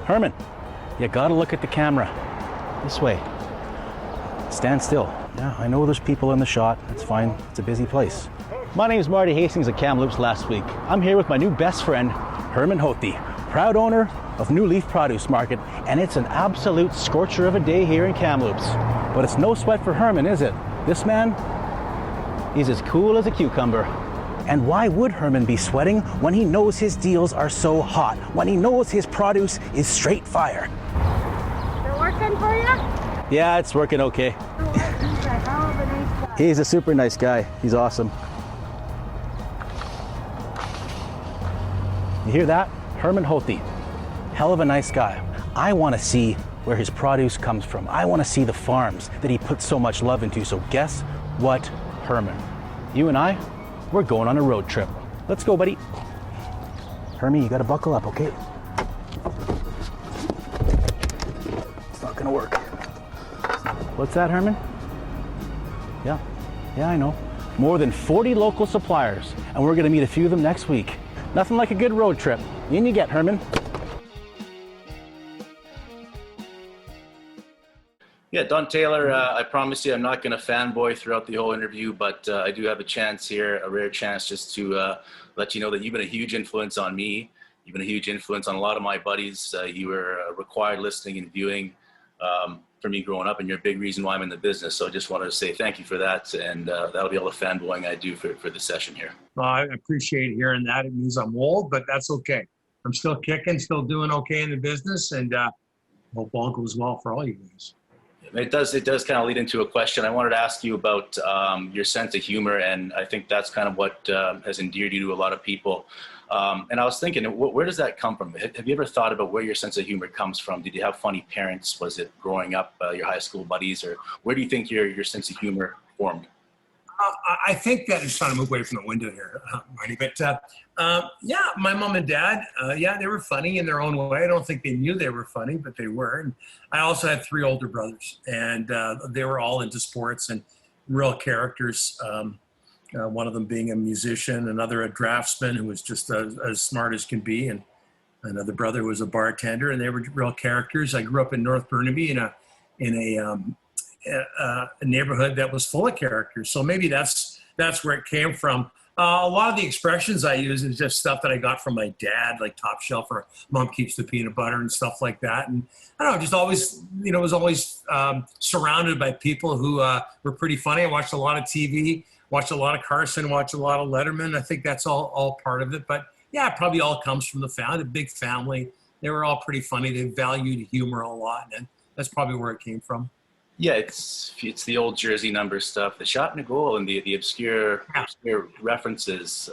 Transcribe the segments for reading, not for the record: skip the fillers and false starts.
Herman, you gotta look at the camera. This way. Stand still. Yeah, I know there's people in the shot. That's fine. It's a busy place. My name is Marty Hastings at Kamloops last week. I'm here with my new best friend, Herman Hothi, proud owner of New Leaf Produce Market, and it's an absolute scorcher of a day here in Kamloops. But it's no sweat for Herman, is it? This man, he's as cool as a cucumber. And why would Herman be sweating when he knows his deals are so hot, when he knows his produce is straight fire? They're working for you? Yeah, it's working okay. He's a hell of a nice guy. He's a super nice guy. He's awesome. You hear that? Herman Hothi. Hell of a nice guy. I want to see where his produce comes from. I want to see the farms that he puts so much love into. So guess what, Herman? You and I, we're going on a road trip. Let's go, buddy. Hermie, you gotta buckle up, okay? It's not gonna work. What's that, Herman? Yeah, I know. More than 40 local suppliers, and we're gonna meet a few of them next week. Nothing like a good road trip. In you get, Herman. Yeah, Don Taylor, I promise you I'm not going to fanboy throughout the whole interview, but I do have a chance here, a rare chance just to let you know that you've been a huge influence on me. You've been a huge influence on a lot of my buddies. You were required listening and viewing for me growing up, and you're a big reason why I'm in the business. So I just wanted to say thank you for that, and that'll be all the fanboying I do for the session here. Well, I appreciate hearing that. It means I'm old, but that's okay. I'm still kicking, still doing okay in the business, and hope all goes well for all you guys. It does kind of lead into a question. I wanted to ask you about your sense of humor, and I think that's kind of what has endeared you to a lot of people. And I was thinking, where does that come from? Have you ever thought about where your sense of humor comes from? Did you have funny parents? Was it growing up, your high school buddies, or where do you think your sense of humor formed? I think that is trying to move away from the window here, Marty. But yeah, my mom and dad, yeah, they were funny in their own way. I don't think they knew they were funny, but they were. And I also had 3 older brothers, and they were all into sports and real characters. One of them being a musician, another a draftsman who was just as smart as can be, and another brother was a bartender, and they were real characters. I grew up in North Burnaby in a neighborhood that was full of characters. So maybe that's where it came from. A lot of the expressions I use is just stuff that I got from my dad, like top shelf or mom keeps the peanut butter and stuff like that. And I don't know, just always, was always surrounded by people who were pretty funny. I watched a lot of TV, watched a lot of Carson, watched a lot of Letterman. I think that's all part of it. But yeah, it probably all comes from the family, a big family. They were all pretty funny. They valued humor a lot. And that's probably where it came from. Yeah, it's the old jersey number stuff, the shot and a goal, and the obscure references,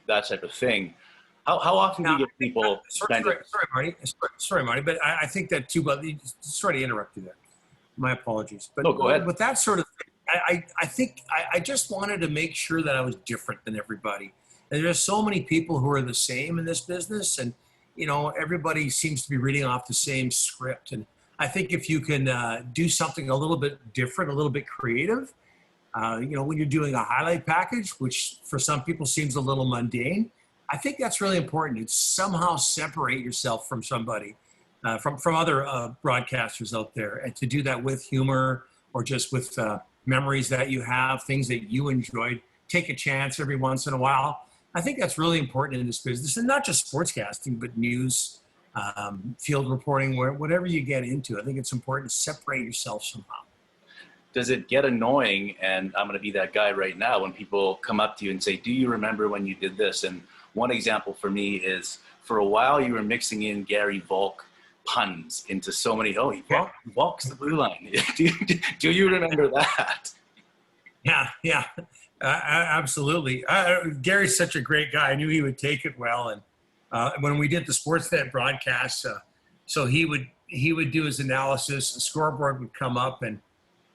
that type of thing. How often do you get people? Sorry, Marty, but I think that too. But sorry to interrupt you there. My apologies. But go ahead. With that sort of thing, I think I just wanted to make sure that I was different than everybody. And there's so many people who are the same in this business, and everybody seems to be reading off the same script. And I think if you can do something a little bit different, a little bit creative, when you're doing a highlight package, which for some people seems a little mundane, I think that's really important. To somehow separate yourself from somebody, from other broadcasters out there, and to do that with humor or just with memories that you have, things that you enjoyed. Take a chance every once in a while. I think that's really important in this business, and not just sportscasting, but news, field reporting, whatever you get into. I think it's important to separate yourself somehow. Does it get annoying, and I'm going to be that guy right now, when people come up to you and say, do you remember when you did this? And one example for me is, for a while you were mixing in Garry Valk puns into so many, he walks the blue line. do you remember that? Yeah, absolutely. Gary's such a great guy. I knew he would take it well. And when we did the Sportsnet broadcast, so he would do his analysis, a scoreboard would come up, and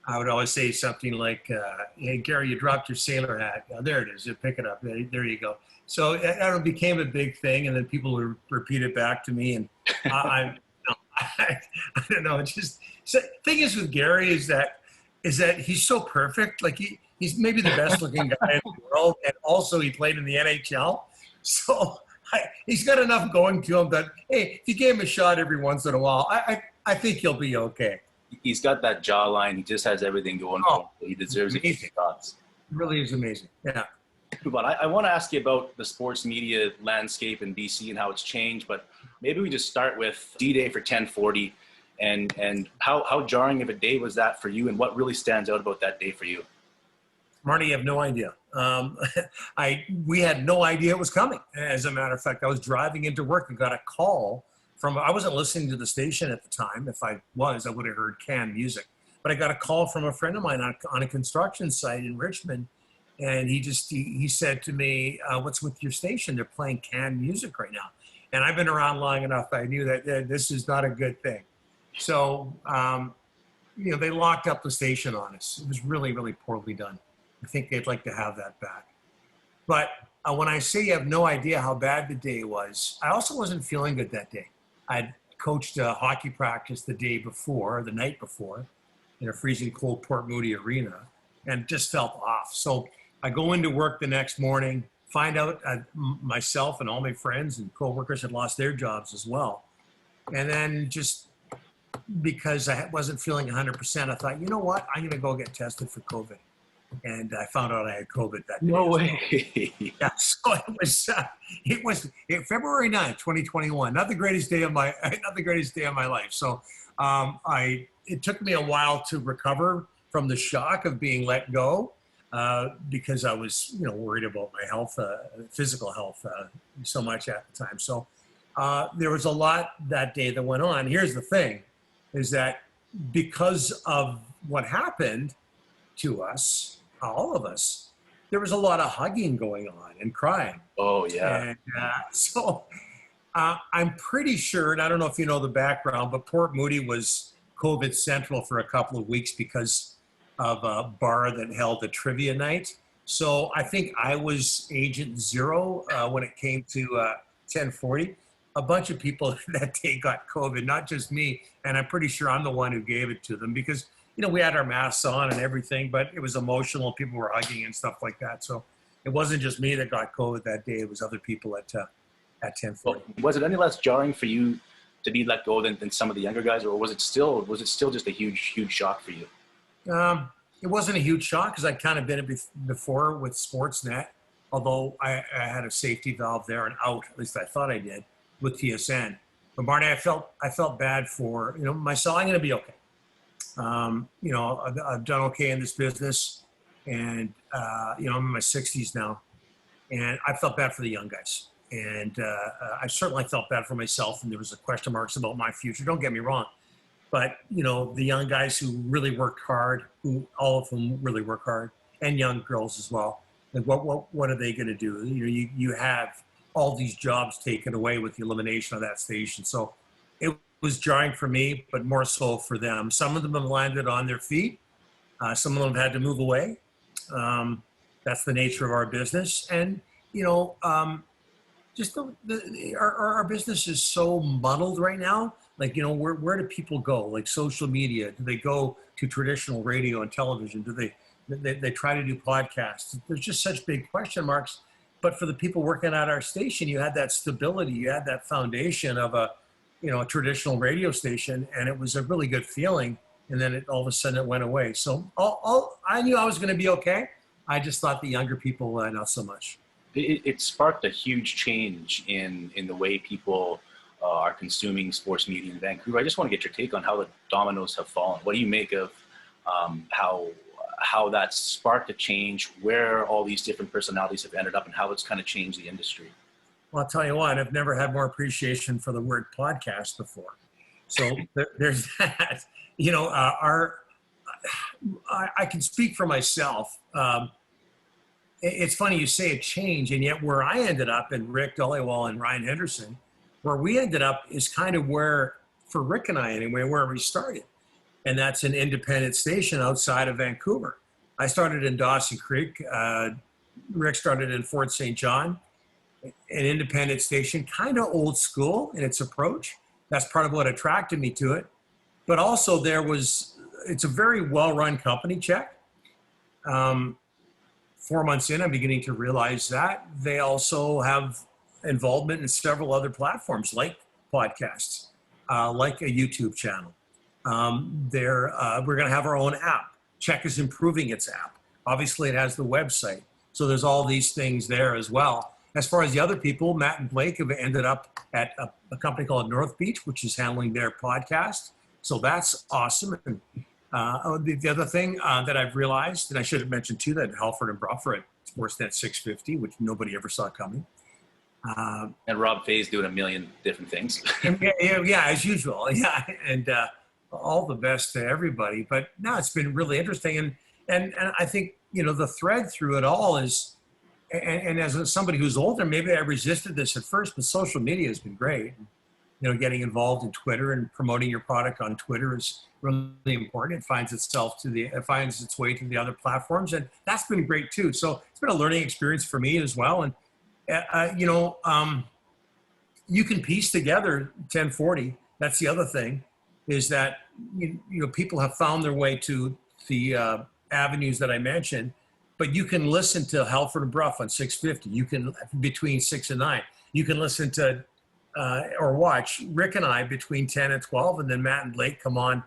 I would always say something like, hey, Garry, you dropped your sailor hat. There it is. You pick it up. There you go. So it became a big thing, and then people would repeat it back to me. And I don't know. It's just, the thing is with Garry is that he's so perfect. Like he's maybe the best looking guy in the world. And also he played in the NHL. So he's got enough going to him that, hey, if you gave him a shot every once in a while, I think he'll be okay. He's got that jawline. He just has everything going for him. He deserves a few shots. It really is amazing. Yeah. But I want to ask you about the sports media landscape in BC and how it's changed. But maybe we just start with DDay for 1040 and how jarring of a day was that for you and what really stands out about that day for you? Marty, you have no idea. We had no idea it was coming. As a matter of fact, I was driving into work and got a call I wasn't listening to the station at the time. If I was, I would have heard canned music. But I got a call from a friend of mine on a construction site in Richmond. And he said to me, what's with your station? They're playing canned music right now. And I've been around long enough. I knew that this is not a good thing. So, they locked up the station on us. It was really, really poorly done. I think they'd like to have that back. But when I say you have no idea how bad the day was, I also wasn't feeling good that day. I'd coached a hockey practice the night before, in a freezing cold Port Moody arena, and just felt off. So I go into work the next morning, find out myself and all my friends and coworkers had lost their jobs as well. And then just because I wasn't feeling 100%, I thought, you know what? I'm going to go get tested for COVID. And I found out I had COVID that day. No way. Yeah, so it was February 9th, 2021. Not the greatest day of my life. So it took me a while to recover from the shock of being let go because I was worried about my health, physical health, so much at the time. So there was a lot that day that went on. Here's the thing, is that because of what happened to us, all of us, there was a lot of hugging going on and crying. Oh, yeah. And so I'm pretty sure, and I don't know if you know the background, but Port Moody was COVID central for a couple of weeks because of a bar that held a trivia night. So I think I was agent zero when it came to 1040. A bunch of people that day got COVID, not just me. And I'm pretty sure I'm the one who gave it to them because we had our masks on and everything, but it was emotional. People were hugging and stuff like that. So it wasn't just me that got COVID that day. It was other people at 1040. Well, was it any less jarring for you to be let go than some of the younger guys, or was it still just a huge shock for you? It wasn't a huge shock because I'd kind of been it before with Sportsnet, although I had a safety valve there and out, at least I thought I did, with TSN. But Marty, I felt bad for myself. I'm going to be okay. I've done okay in this business, and I'm in my 60s now, and I felt bad for the young guys, and I certainly felt bad for myself. And there was a question marks about my future. Don't get me wrong, but the young guys who really worked hard, all of them really work hard, and young girls as well. Like what are they going to do? You have all these jobs taken away with the elimination of that station. So it was jarring for me, but more so for them. Some of them have landed on their feet. Some of them have had to move away. That's the nature of our business. And, just our business is so muddled right now. Like, where do people go? Like social media? Do they go to traditional radio and television? Do they try to do podcasts? There's just such big question marks. But for the people working at our station, you had that stability. You had that foundation of a traditional radio station, and it was a really good feeling. And then all of a sudden it went away. So I knew I was going to be okay. I just thought the younger people, not so much. It sparked a huge change in the way people are consuming sports media in Vancouver. I just want to get your take on how the dominoes have fallen. What do you make of how that sparked a change, where all these different personalities have ended up, and how it's kind of changed the industry? Well, I'll tell you what, I've never had more appreciation for the word podcast before. So there's that. I can speak for myself. It's funny you say a change, and yet where I ended up, and Rick Dhaliwal and Ryan Henderson, where we ended up is kind of where, for Rick and I anyway, where we started. And that's an independent station outside of Vancouver. I started in Dawson Creek. Rick started in Fort St. John, an independent station, kind of old school in its approach. That's part of what attracted me to it. But also it's a very well-run company, CHEK. 4 months in, I'm beginning to realize that. They also have involvement in several other platforms like podcasts, like a YouTube channel. We're going to have our own app. CHEK is improving its app. Obviously, it has the website. So there's all these things there as well. As far as the other people, Matt and Blake have ended up at a company called North Beach, which is handling their podcast. So that's awesome. And the other thing that I've realized, and I should have mentioned too, that Halford and Bruff are at Sportsnet 650, which nobody ever saw coming. And Rob Fay's doing a million different things. yeah, as usual. Yeah, and all the best to everybody. But no, it's been really interesting. And I think, the thread through it all is, and as somebody who's older, maybe I resisted this at first, but social media has been great. Getting involved in Twitter and promoting your product on Twitter is really important. It finds its way to the other platforms, and that's been great too. So it's been a learning experience for me as well. And you can piece together 1040. That's the other thing, is that people have found their way to the avenues that I mentioned, but you can listen to Halford and Bruff on 650. You can, between 6 and 9. You can listen to or watch Rick and I between 10 and 12, and then Matt and Blake come on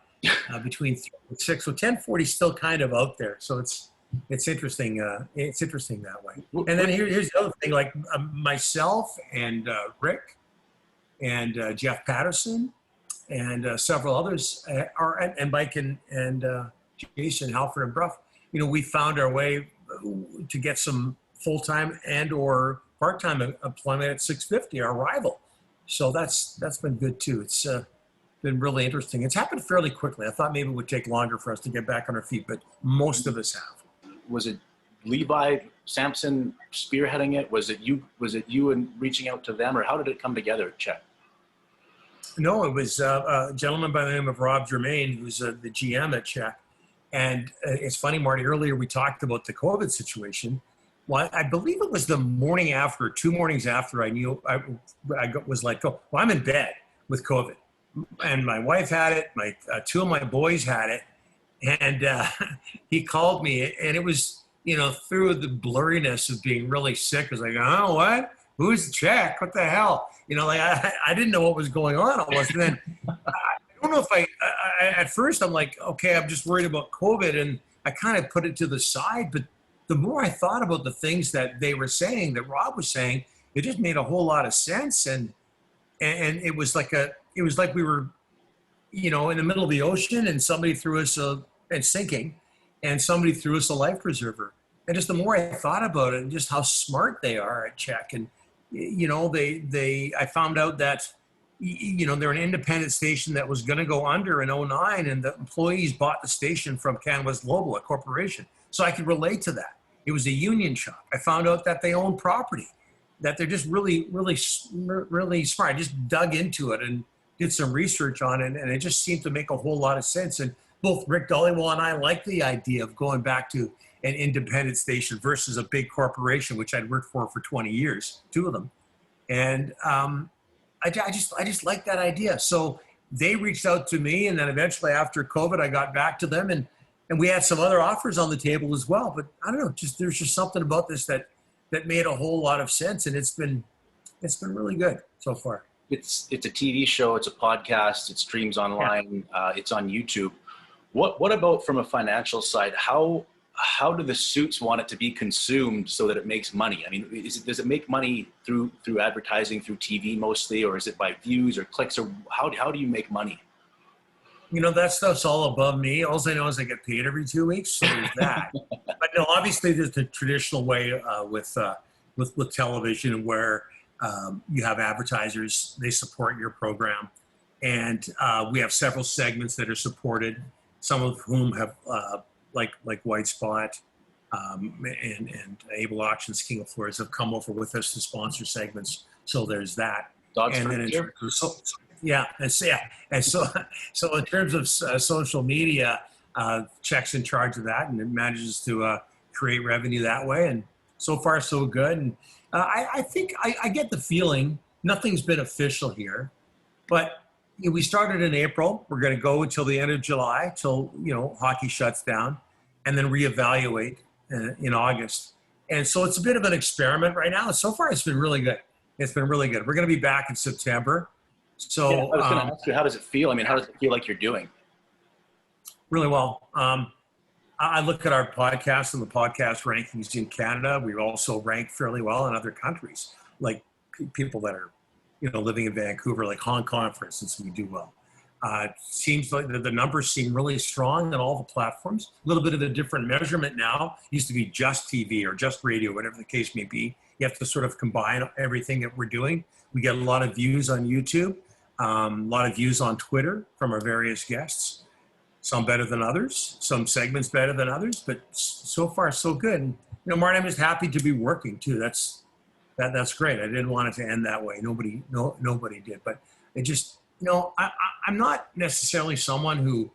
between 3 and 6. So 1040 is still kind of out there. So it's interesting. It's interesting that way. And then here's the other thing, like myself and Rick and Jeff Patterson and several others and Mike and Jason, Halford and Bruff, we found our way to get some full-time and or part-time employment at 650, our rival. So that's been good too. It's been really interesting. It's happened fairly quickly. I thought maybe it would take longer for us to get back on our feet, but most of us have. Was it Levi Sampson spearheading it? Was it you and reaching out to them, or how did it come together, CHEK? No, it was a gentleman by the name of Rob Germain, who's the GM at CHEK. And it's funny, Marty, earlier we talked about the COVID situation. Well, I believe it was the morning after, 2 mornings after I knew I was like, oh, well, I'm in bed with COVID. And my wife had it, my 2 of my boys had it. And he called me, and it was, through the blurriness of being really sick, I was like, oh, what? Who's the CHEK? What the hell? I didn't know what was going on almost. And then I don't know if at first I'm like, okay, I'm just worried about COVID, and I kind of put it to the side. But the more I thought about the things that they were saying, that Rob was saying, it just made a whole lot of sense. And it was like we were, in the middle of the ocean, and somebody threw us and sinking, and somebody threw us a life preserver. And just the more I thought about it, and just how smart they are at CHEK, and I found out that they're an independent station that was going to go under in 2009, and the employees bought the station from Canvas Global, a corporation. So I could relate to that. It was a union shop. I found out that they own property, that they're just really, really, really smart. I just dug into it and did some research on it, and it just seemed to make a whole lot of sense. And both Rick Dhaliwal and I like the idea of going back to an independent station versus a big corporation, which I'd worked for 20 years, 2 of them. And I just like that idea. So they reached out to me, and then eventually after COVID, I got back to them, and we had some other offers on the table as well. But I don't know, there's just something about this that made a whole lot of sense, and it's been really good so far. It's a TV show, it's a podcast, it streams online, it's on YouTube. What about from a financial side? How do the suits want it to be consumed so that it makes money? I mean, does it make money through advertising, through TV mostly, or is it by views or clicks, or how do you make money? That stuff's all above me. All I know is I get paid every 2 weeks, so there's that. But no, obviously there's the traditional way with television, where you have advertisers, they support your program, and we have several segments that are supported, some of whom have like White Spot and Able Auctions, King of Floors have come over with us to sponsor segments. So there's that. Dogs and then in terms of, in terms of social media, CHEK's in charge of that, and it manages to create revenue that way. And so far, so good. And I think I get the feeling, nothing's been official here, but we started in April. We're going to go until the end of July, till hockey shuts down, and then reevaluate in August. And so it's a bit of an experiment right now. So far, it's been really good. It's been really good. We're going to be back in September. So Yeah, I was going to ask you, how does it feel? I mean, how does it feel like you're doing? really well. I look at our podcast and the podcast rankings in Canada. We also rank fairly well in other countries, like people that are, living in Vancouver, like Hong Kong, for instance, we do well. It seems like the numbers seem really strong on all the platforms. A little bit of a different measurement now. It used to be just TV or just radio, whatever the case may be. You have to sort of combine everything that we're doing. We get a lot of views on YouTube, a lot of views on Twitter from our various guests. Some better than others, some segments better than others, but so far so good. And, Marty, I'm just happy to be working too. That's great. I didn't want it to end that way. Nobody did, but it just, I'm not necessarily someone who,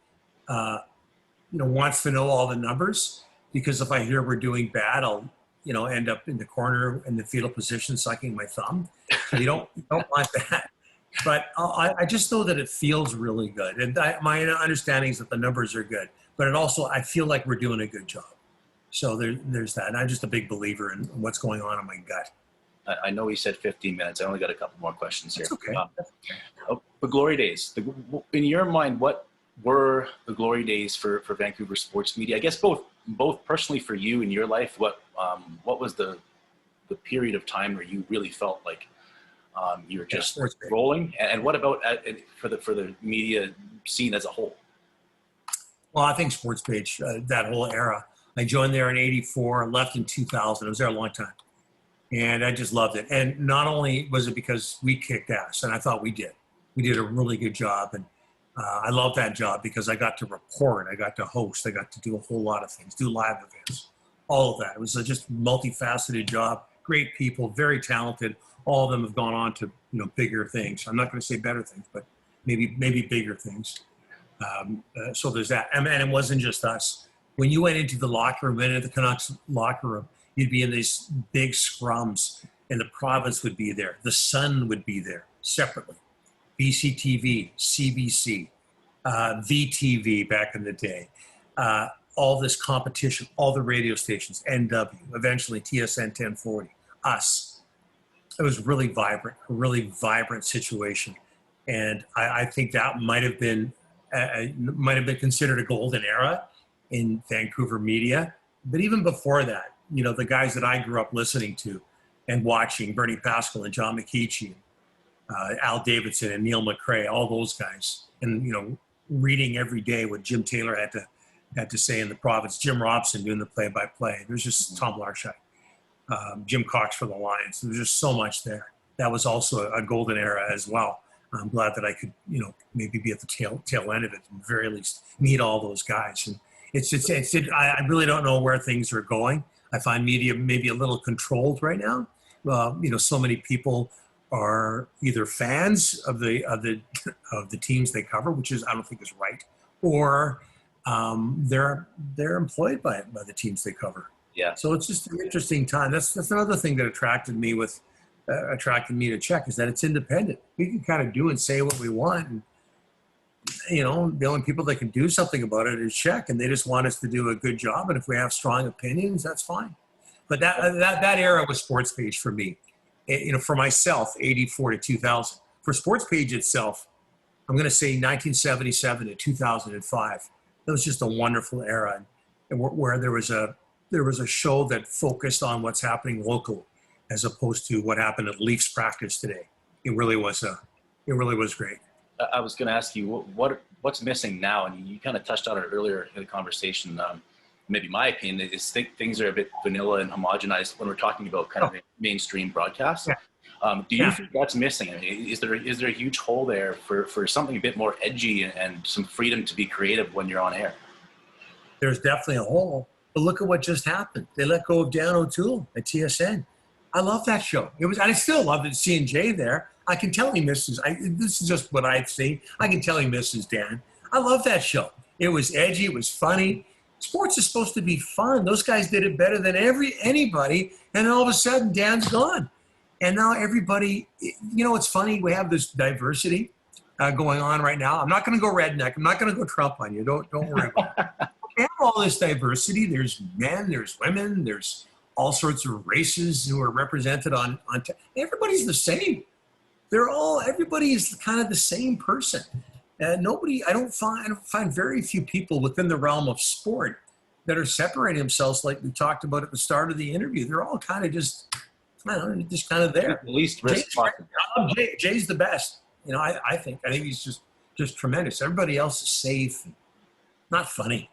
wants to know all the numbers, because if I hear we're doing bad, I'll, end up in the corner in the fetal position, sucking my thumb. So you don't want that. But I just know that it feels really good. And my understanding is that the numbers are good, but I feel like we're doing a good job. So there's that. And I'm just a big believer in what's going on in my gut. I know we said 15 minutes. I only got a couple more questions here. That's okay. The glory days. In your mind, what were the glory days for Vancouver sports media? I guess both personally for you in your life. What was the period of time where you really felt like you were just rolling? And what about for the media scene as a whole? Well, I think Sports Page, that whole era. I joined there in '84, left in 2000. I was there a long time. And I just loved it. And not only was it because we kicked ass, and I thought we did. We did a really good job. And I loved that job because I got to report, I got to host, I got to do a whole lot of things, do live events, all of that. It was just a multifaceted job, great people, very talented. All of them have gone on to, bigger things. I'm not going to say better things, but maybe bigger things. So there's that. And it wasn't just us. When you went into the locker room, went into the Canucks locker room, you'd be in these big scrums, and the province would be there. The Sun would be there separately. BCTV, CBC, VTV back in the day. All this competition, all the radio stations, NW, eventually TSN 1040, us. It was really vibrant, a really vibrant situation. And I think that might have been considered a golden era in Vancouver media. But even before that, the guys that I grew up listening to and watching, Bernie Pascal and John McKeechee, Al Davidson and Neil McRae, all those guys, and reading every day what Jim Taylor had to say in the province. Jim Robson doing the play-by-play. There's just Tom Larshak, Jim Cox for the Lions. There's just so much there. That was also a golden era as well. I'm glad that I could, maybe be at the tail end of it, at the very least, meet all those guys. And I really don't know where things are going. I find media maybe a little controlled right now. So many people are either fans of the teams they cover, which I don't think is right, or they're employed by the teams they cover. Yeah. So it's just an interesting time. That's another thing that attracted me to CHEK, is that it's independent. We can kind of do and say what we want, and the only people that can do something about it is CHEK, and they just want us to do a good job. And if we have strong opinions, that's fine. But that era was Sports Page for me. For myself, 84 to 2000. For Sports Page itself, I'm going to say 1977 to 2005. That was just a wonderful era, and where there was a show that focused on what's happening local, as opposed to what happened at Leafs practice today. It really was great. I was going to ask you what's missing now, and you kind of touched on it earlier in the conversation. Maybe my opinion is things are a bit vanilla and homogenized when we're talking about kind of mainstream broadcast. Yeah. Do you think that's missing? I mean, is there a huge hole there for something a bit more edgy and some freedom to be creative when you're on air? There's definitely a hole, but look at what just happened. They let go of Dan O'Toole at TSN. I love that show. I still love it. Seeing Jay there. I can tell he misses. This is just what I've seen. I can tell he misses Dan. I love that show. It was edgy. It was funny. Sports is supposed to be fun. Those guys did it better than anybody. And then all of a sudden, Dan's gone. And now everybody, it's funny. We have this diversity going on right now. I'm not going to go redneck. I'm not going to go Trump on you. Don't worry about it. We have all this diversity. There's men, there's women, there's all sorts of races who are represented on everybody's the same. Everybody is kind of the same person. I don't find very few people within the realm of sport that are separating themselves like we talked about at the start of the interview. They're all kind of just kind of there. At least risk. Jay's the best. I think he's just tremendous. Everybody else is safe, not funny,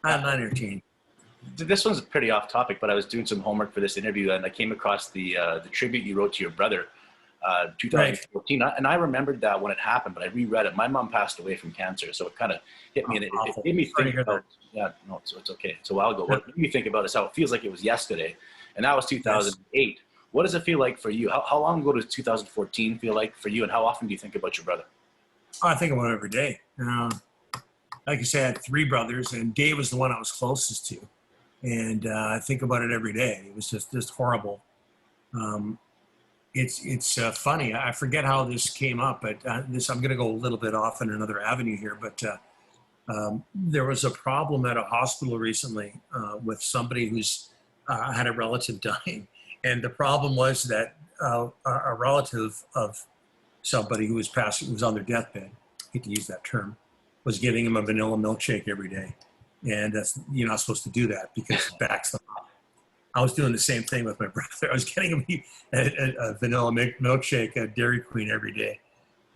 not entertaining. This one's pretty off topic, but I was doing some homework for this interview and I came across the tribute you wrote to your brother, 2014. Right. And I remembered that when it happened, but I reread it. My mom passed away from cancer, so it kind of hit me, and it made me think about. Yeah, no, so it's okay. It's a while ago. What made me think about is how it feels like it was yesterday, and that was 2008. Yes. What does it feel like for you? How long ago does 2014 feel like for you, and how often do you think about your brother? Oh, I think about it every day. Like I said, I had 3 brothers, and Dave was the one I was closest to. And I think about it every day. It was just horrible. It's funny. I forget how this came up, but I'm going to go a little bit off in another avenue here. But there was a problem at a hospital recently with somebody who's had a relative dying, and the problem was that a relative of somebody who was passing, who was on their deathbed, I hate to use that term, was giving him a vanilla milkshake every day. And you're not supposed to do that because it backs them up. I was doing the same thing with my brother. I was getting him a vanilla milkshake at Dairy Queen every day.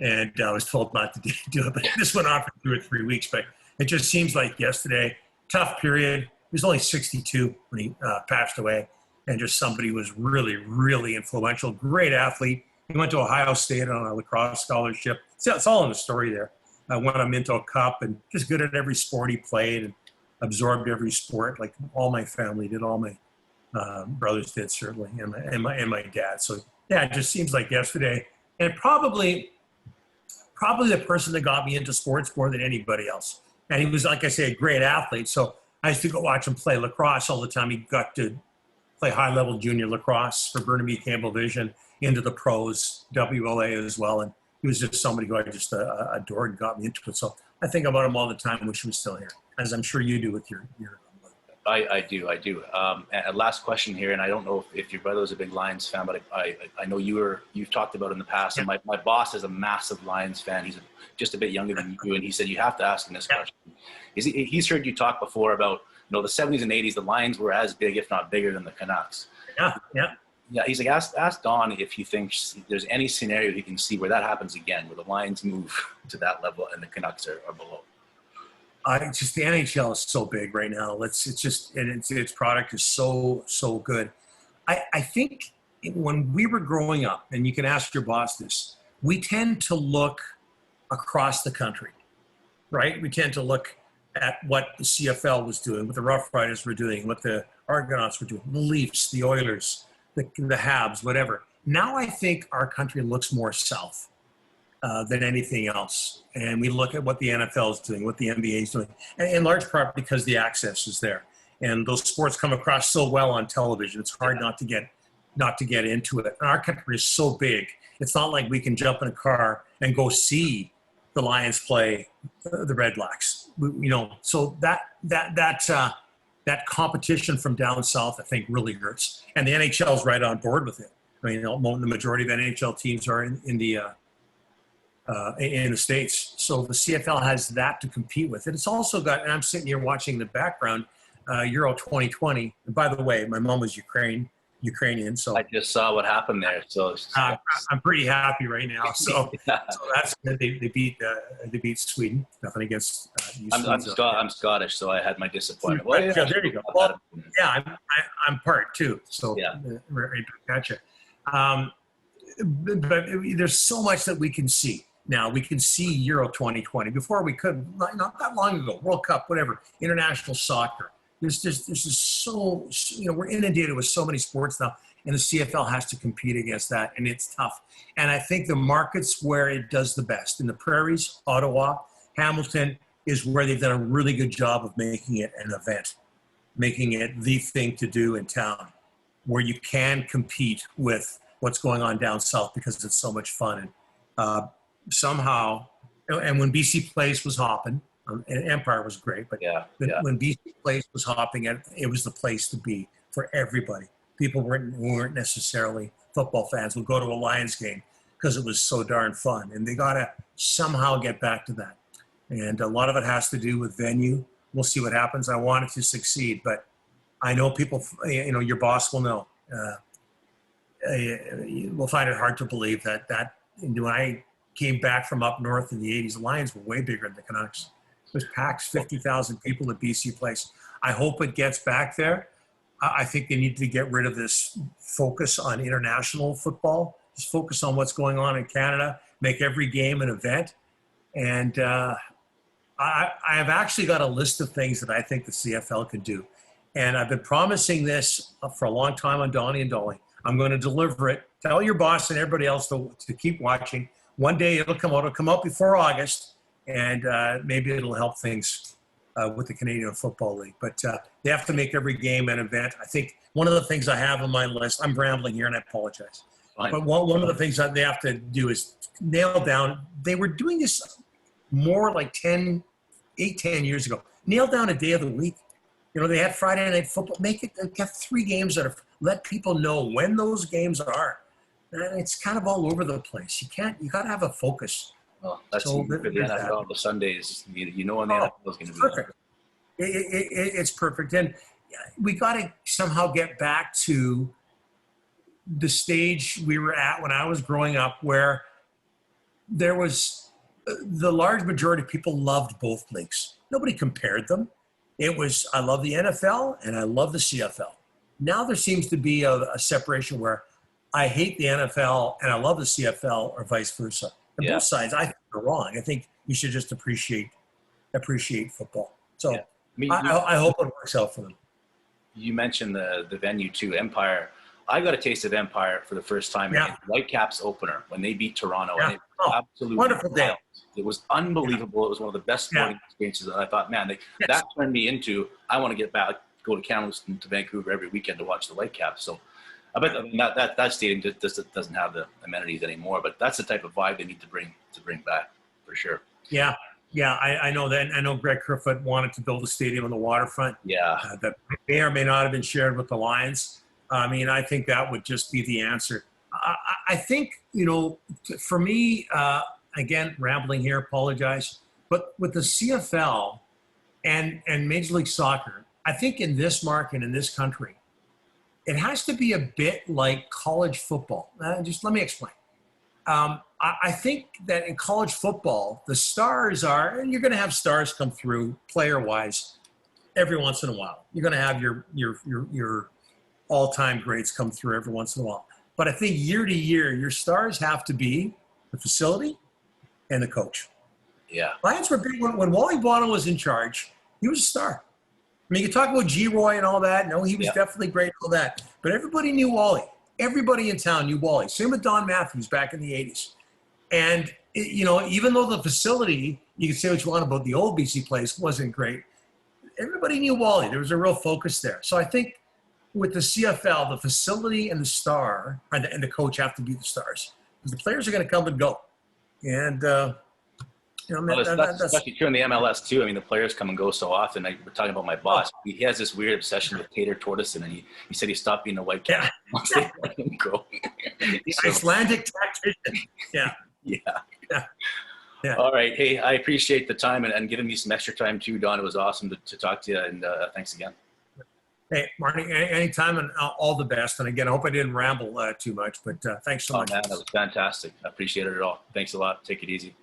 And I was told not to do it. But this went on for 2 or 3 weeks. But it just seems like yesterday, tough period. He was only 62 when he passed away. And just somebody who was really, really influential. Great athlete. He went to Ohio State on a lacrosse scholarship. So it's all in the story there. I won a Minto Cup and just good at every sport he played. And absorbed every sport, like all my family did, all my brothers did, certainly, and my dad. So yeah, it just seems like yesterday, and probably the person that got me into sports more than anybody else. And he was, like I say, a great athlete. So I used to go watch him play lacrosse all the time. He got to play high-level junior lacrosse for Burnaby Cablevision, into the pros, WLA as well. And he was just somebody who I just adored and got me into it. So I think about him all the time. Wish he was still here, as I'm sure you do with your I do. And last question here, and I don't know if your brother was a big Lions fan, but I know you've talked about it in the past. Yeah. And my boss is a massive Lions fan. He's just a bit younger than you, and he said you have to ask him this question. He's heard you talk before about the 70s and 80s. The Lions were as big, if not bigger, than the Canucks. Yeah. He's like, ask Donnie if he thinks there's any scenario he can see where that happens again, where the Lions move to that level and the Canucks are below. Just the NHL is so big right now. Its product is so good. I think when we were growing up, and you can ask your boss this, we tend to look across the country, right? We tend to look at what the CFL was doing, what the Rough Riders were doing, what the Argonauts were doing, the Leafs, the Oilers, the Habs, whatever. Now I think our country looks more south than anything else. And we look at what the NFL is doing, what the NBA is doing, and in large part because the access is there. And those sports come across so well on television. It's hard not to get into it. And our country is so big. It's not like we can jump in a car and go see the Lions play the Red Blacks. So that competition from down south, I think, really hurts. And the NHL is right on board with it. I mean, the majority of NHL teams are in the States. So the CFL has that to compete with. And it's also got, and I'm sitting here watching the background, Euro 2020. And by the way, my mom was Ukrainian. So I just saw what happened there. So I'm pretty happy right now. So, so that's good. They beat Sweden. Nothing against you. I'm Scottish, so I had my disappointment. Well, yeah, there you go. Well, yeah, I'm part too. So yeah, gotcha. But there's so much that we can see. Now we can see Euro 2020. Before we could, not that long ago, World Cup, whatever, international soccer. There's just so, we're inundated with so many sports now, and the CFL has to compete against that, and it's tough. And I think the markets where it does the best, in the prairies, Ottawa, Hamilton, is where they've done a really good job of making it an event, making it the thing to do in town, where you can compete with what's going on down south because it's so much fun. And somehow, and when BC Place was hopping, and Empire was great, but when BC Place was hopping, it was the place to be for everybody. people who weren't necessarily football fans would go to a Lions game because it was so darn fun. And they got to somehow get back to that. And a lot of it has to do with venue. We'll see what happens. I want it to succeed, but I know people, your boss will know. We'll find it hard to believe that when I came back from up north in the 80s, the Lions were way bigger than the Canucks. It was packed 50,000 people at BC Place. I hope it gets back there. I think they need to get rid of this focus on international football. Just focus on what's going on in Canada. Make every game an event. And I have actually got a list of things that I think the CFL can do. And I've been promising this for a long time on Donnie and Dhali. I'm going to deliver it. Tell your boss and everybody else to keep watching. One day it'll come out. It'll come out before August. And maybe it'll help things with the Canadian Football League. But they have to make every game an event. I think one of the things I have on my list, I'm rambling here and I apologize. Fine. But one of the things that they have to do is nail down, they were doing this more like 10 years ago. Nail down a day of the week. They had Friday Night Football. Make it, have 3 games that let people know when those games are. And it's kind of all over the place. You got to have a focus. Well, that's for the NFL. The Sundays, when the NFL is going to be perfect. It's perfect. And we got to somehow get back to the stage we were at when I was growing up, where there was the large majority of people loved both leagues. Nobody compared them. It was, I love the NFL and I love the CFL. Now there seems to be a separation where I hate the NFL and I love the CFL, or vice versa. And both sides, I think, are wrong. I think you should just appreciate football. So I hope it works out for them. You mentioned the venue too, Empire. I got a taste of Empire for the first time in Whitecaps opener when they beat Toronto. Yeah. And it was absolutely wonderful day. It was unbelievable. Yeah. It was one of the best sporting experiences. And I thought, man, that turned me into, I want to get back, go to Kamloops and to Vancouver every weekend to watch the Whitecaps. So I bet that stadium just doesn't have the amenities anymore, but that's the type of vibe they need to bring back for sure. Yeah. Yeah, I know that. I know Greg Kerfoot wanted to build a stadium on the waterfront. Yeah. That may or may not have been shared with the Lions. I mean, I think that would just be the answer. I think, for me, again, rambling here, apologize, but with the CFL and Major League Soccer, I think in this market, in this country, it has to be a bit like college football. Just let me explain. I think that in college football, the stars are, and you're going to have stars come through player-wise every once in a while. You're going to have your all-time greats come through every once in a while. But I think year to year, your stars have to be the facility and the coach. Yeah. Lions were big. When Wally Bottom was in charge, he was a star. I mean, you talk about G-Roy and all that. No, he was definitely great and all that. But everybody knew Wally. Everybody in town knew Wally. Same with Don Matthews back in the 80s. And, even though the facility, you can say what you want about the old BC place, wasn't great, everybody knew Wally. There was a real focus there. So I think with the CFL, the facility and the star, and the coach have to be the stars. Because the players are going to come and go. And, that's especially true in the MLS too. I mean, the players come and go so often. We're talking about my boss. He has this weird obsession with Tater Tortoise, and he said he stopped being a white cat once they let him go. So, Icelandic tactician. Yeah. All right. Hey, I appreciate the time and giving me some extra time too, Don. It was awesome to talk to you, and thanks again. Hey, Marty, anytime, and all the best. And again, I hope I didn't ramble too much, but thanks so much. Man, that was fantastic. I appreciate it all. Thanks a lot. Take it easy.